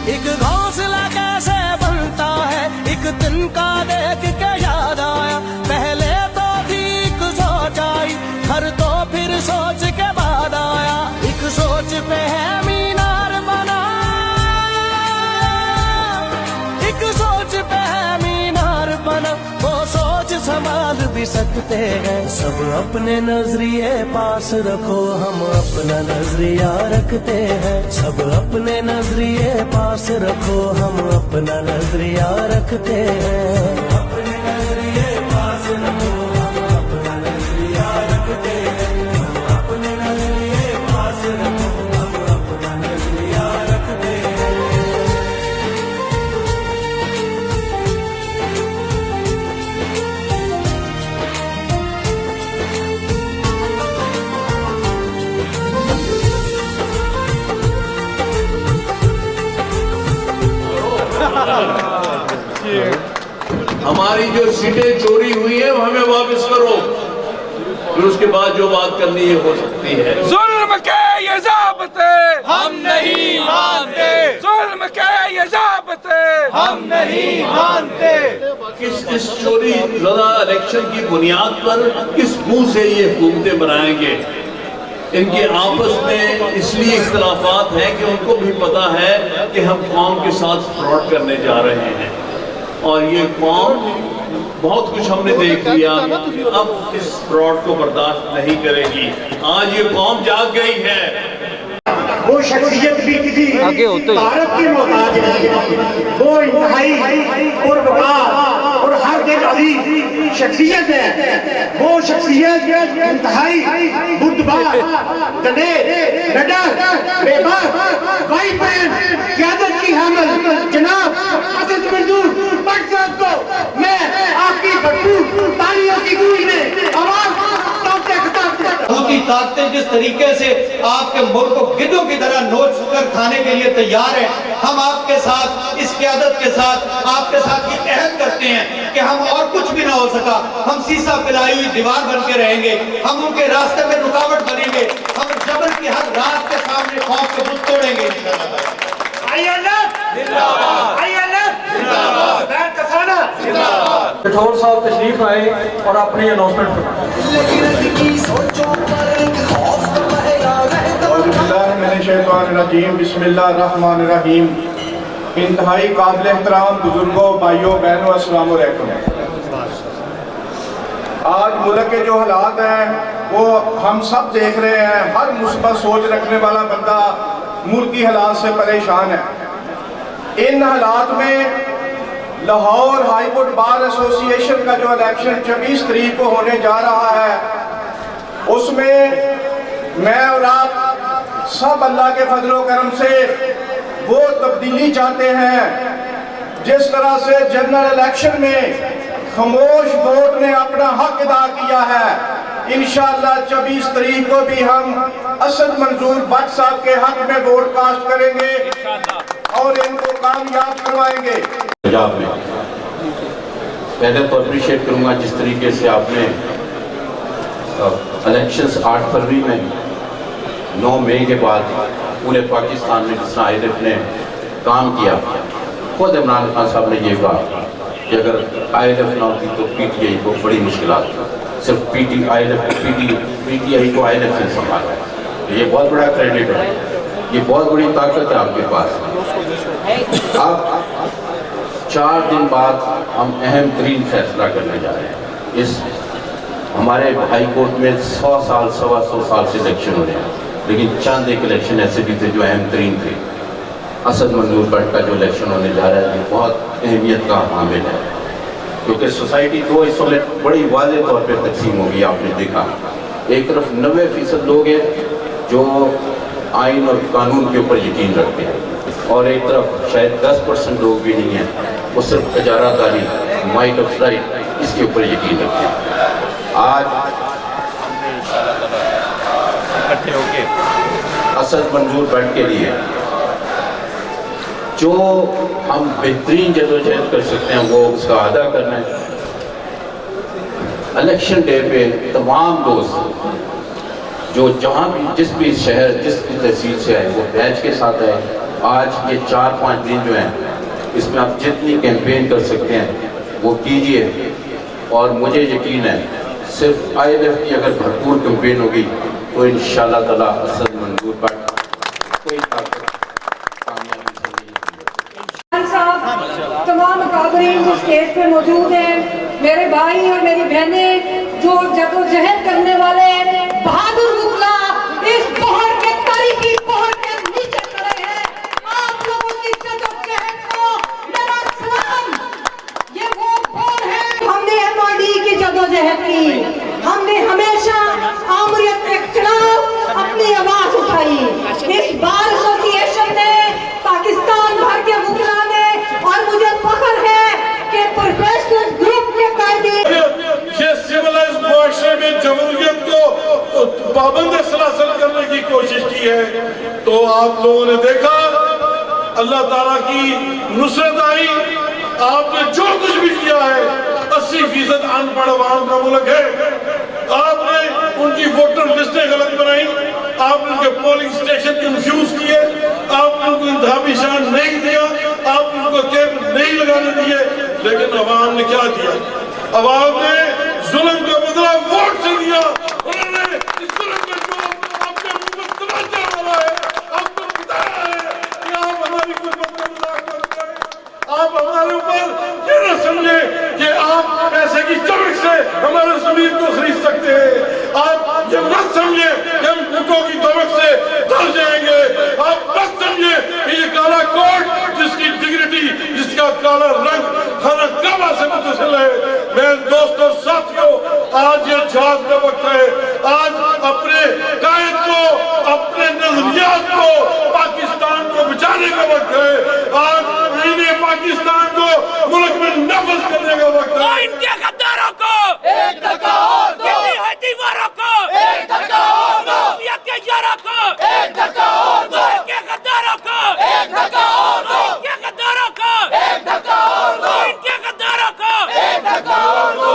एक घोंसला कैसे बनता है, एक तिनका देख के याद आया, पहले तो थी एक सोच आई, घर तो फिर सोच के बाद आया, एक सोच पे है मीनार बना, एक सोच पे है मीनार बना, वो सोच संभाल भी सकते हैं। सब अपने नजरिए पास रखो, हम अपना नजरिया रखते हैं। सब अपने नजरिए पास रखो, हम अपना नजरिया रखते हैं। अपने नजरिए पास रखो, हम अपना नजरिया रखते हैं। अपने नजरिए पास रखो, हम अपना नजरिया रखते हैं। हमारी जो सीटें चोरी हुई है वो हमें वापस करो, फिर उसके बाद जो बात करनी है हो सकती है। जुल्म के ये ज़ाब्ते हम नहीं मानते, जुल्म के ये ज़ाब्ते हम नहीं मानते। इस चोरी ज़दा इलेक्शन की बुनियाद पर किस मुंह से ये हुकूमतें बनाएंगे? इनके आपस में इसलिए इख्तलाफात हैं कि उनको भी पता है कि हम कौम के साथ फ्रॉड करने जा रहे हैं, और ये कौम बहुत कुछ हमने देख लिया, अब इस फ्रॉड को बर्दाश्त नहीं करेगी। आज ये कौम जाग गई है। वो शख्सियत भी किसी भारत की मोहताज नहीं, वो इंतहाई और वकार और हर दिल अजीज शख्सियत है। वो शख्सियत इंतहाई बुर्दबार, दलेर, निडर, बेबाक, वाइब्रेंट, क़यादत की हामिल जनाब असद मंजूर भट्ट साहब को मैं आपकी भरपूर तालियों की गूंज में आवाज की ताकतें जिस तरीके से आपके मुल्क को गिद्धों की तरह नोच कर खाने के लिए तैयार हैं, हम आपके साथ इस क़यादत के साथ आपके साथ ये अहद करते हैं कि हम और कुछ भी ना हो सका, हम सीसा पिलाई हुई दीवार बन के रहेंगे, हम उनके रास्ते में रुकावट बनेंगे, हम जबर की हर रात के सामने खौफ के बुत तोड़ेंगे। राठौर साहब तशरीफ आए और अपनी अनाउंसमेंट बिस्मिल्लाहिर्रहमानिर्रहीम। इंतहाई काबिल एहतराम बुजुर्गों, भाइयों, बहनों, अस्सलाम वालेकुम। आज मुल्क के जो हालात हैं वो हम सब देख रहे हैं। हर मुस्बत सोच रखने वाला बंदा मुल्क की हालात से परेशान है। इन हालात में Lahore high court bar association का जो इलेक्शन 26 तारीख को होने जा रहा है, उसमें मैं और आप सब अल्लाह के फजलो करम से वो तब्दीली चाहते हैं जिस तरह से जनरल इलेक्शन में खामोश वोट ने अपना हक अदा किया है। इंशाअल्लाह 26 तारीख को भी हम असद मंजूर भट्ट साहब के हक में वोट कास्ट करेंगे और इनको कामयाब करवाएंगे। पंजाब में पहले तो अप्रिशिएट करूंगा जिस तरीके से आपने इलेक्शंस 8 फरवरी में 9 मई के बाद पूरे पाकिस्तान में जिस ILF ने काम किया, खुद इमरान खान साहब ने ये कहा कि अगर ILF ना होती तो PTI को बड़ी मुश्किलात थी, सिर्फ PTI को ILF ने संभाला। ये बहुत बड़ा क्रेडिट है, ये बहुत बड़ी ताकत है आपके पास। अब 4 दिन बाद हम अहम तरीन फैसला करने जा रहे हैं। इस हमारे हाई कोर्ट में 100 साल 125 साल से इलेक्शन हो रहे हैं, लेकिन चंद एक इलेक्शन ऐसे भी थे जो अहम तरीन थे। असद मंजूर भट्ट का जो इलेक्शन होने जा रहा है ये बहुत अहमियत का हामिल है, क्योंकि सोसाइटी तो इस वक्त बड़ी वाज़ेह तौर पर तकसीम होगी। आपने देखा एक तरफ 90% लोग हैं जो आइन और कानून के ऊपर यकीन रखते हैं, और एक तरफ शायद 10% लोग भी नहीं हैं, वो सिर्फ इजारादारी, माइट ऑफ राइट, इसके ऊपर यकीन रखते हैं। आज इकट्ठे होकर असद मंजूर भट्ट के लिए जो हम बेहतरीन जदोजहद कर सकते हैं वो उसका अदा करना है। इलेक्शन डे पे तमाम दोस्त जो जहाँ भी जिस भी शहर जिस भी तहसील से आए वो बैच के साथ आए, آج یہ 4-5 دن جو ہیں اس میں آپ جتنی کیمپین کر سکتے ہیں وہ کیجئے، اور مجھے یقین ہے صرف ILF کی اگر بھرپور کیمپین ہوگی تو انشاءاللہ تعالیٰ اسد منظور بٹ کوئی طاقت کامیابی سے نہیں صاحب، تمام اکابرین جو اسٹیج پہ موجود ہیں، میرے بھائی اور میری بہنیں جو جدوجہد کرنے والے بہادر وکلا اس پہاڑ کے تاریخی پہاڑ کے نیچے کھڑے ہیں، آپ لوگوں کی جدوجہد کو میرا سلام۔ یہ وہ کون ہے؟ ہم نے MRD کی جدوجہد کی، ہم نے ہمیشہ آمریت کے خلاف اپنی آواز اٹھائی۔ اس بار ایسوسی ایشن نے، پاکستان بھر کے وکلا نے، اور مجھے فخر ہے کہ پروفیشنل گروپ کے قائدین یہ سیولائز معاشرے میں جمہوریت کو پابند سلاسل کرنے کی کوشش کی ہے، تو آپ لوگوں نے دیکھا اللہ تعالیٰ کی نصرت آئی۔ آپ نے جو کچھ بھی کیا ہے، 80% ان پڑھ عوام کا ملک ہے، آپ نے ان کی ووٹر لسٹیں غلط بنائی، آپ نے ان کے پولنگ سٹیشن کنفیوز کیے، آپ نے ان کو انتخابی شان نہیں دیا، آپ نے ان کو کیمپ نہیں لگانے دیے، لیکن عوام نے کیا دیا؟ عوام نے ظلم کا بدلہ ووٹ سے دیا۔